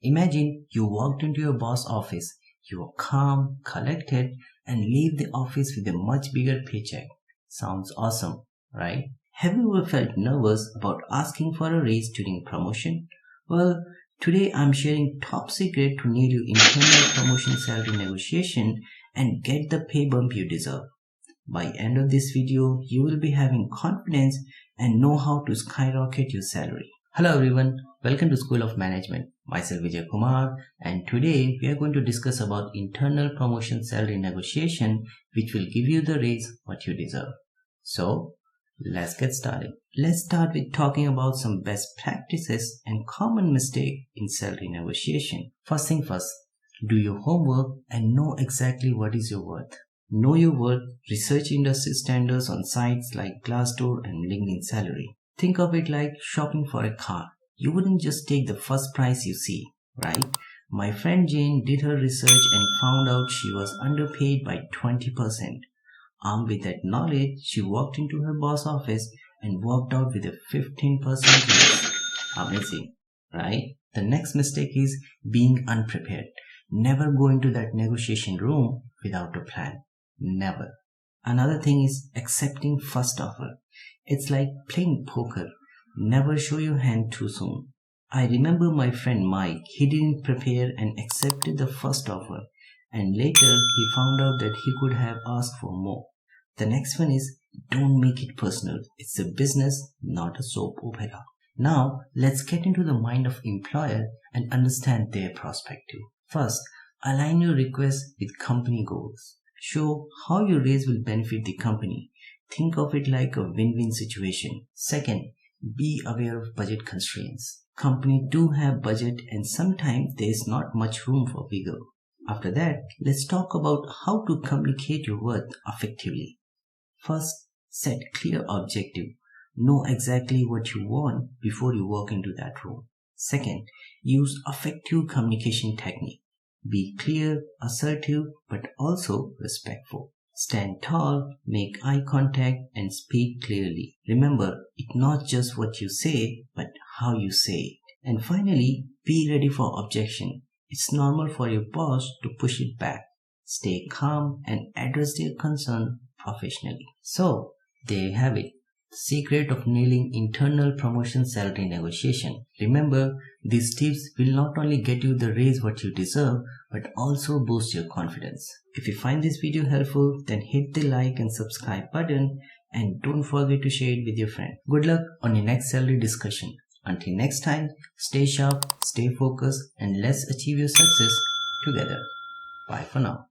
Imagine you walked into your boss office. You are calm, collected, and leave the office with a much bigger paycheck. Sounds awesome, right? Have you ever felt nervous about asking for a raise during promotion? Well, today I'm sharing top secret to nail your internal promotion salary negotiation and get the pay bump you deserve. By end of this video, you will be having confidence and know how to skyrocket your salary. Hello everyone, welcome to School of Management. Myself Vijay Kumar, and today we are going to discuss about internal promotion salary negotiation which will give you the raise what you deserve. So, let's get started. Let's start with talking about some best practices and common mistake in salary negotiation. First thing first, do your homework and know exactly what is your worth. Know your worth, research industry standards on sites like Glassdoor and LinkedIn Salary. Think of it like shopping for a car. You wouldn't just take the first price you see, right? My friend Jane did her research and found out she was underpaid by 20%. Armed with that knowledge, she walked into her boss office and walked out with a 15% raise. Amazing, right? The next mistake is being unprepared. Never go into that negotiation room without a plan. Never. Another thing is accepting first offer. It's like playing poker. Never show your hand too soon. I remember my friend Mike, he didn't prepare and accepted the first offer, and later he found out that he could have asked for more. The next one is don't make it personal. It's a business, not a soap opera. Now let's get into the mind of employer and understand their perspective. First, align your request with company goals. Show how your raise will benefit the company. Think of it like a win-win situation. Second, be aware of budget constraints. Companies do have budget and sometimes there is not much room for wiggle. After that, let's talk about how to communicate your worth effectively. First, set clear objective. Know exactly what you want before you walk into that room. Second, use effective communication technique. Be clear, assertive, but also respectful. Stand tall, make eye contact, and speak clearly. Remember, it's not just what you say, but how you say it. And finally, be ready for objection. It's normal for your boss to push it back. Stay calm and address their concern professionally. So, there you have it. The secret of nailing internal promotion salary negotiation. Remember, these tips will not only get you the raise what you deserve, but also boost your confidence. If you find this video helpful, then hit the like and subscribe button and don't forget to share it with your friend. Good luck on your next salary discussion. Until next time, stay sharp, stay focused, and let's achieve your success together. Bye for now.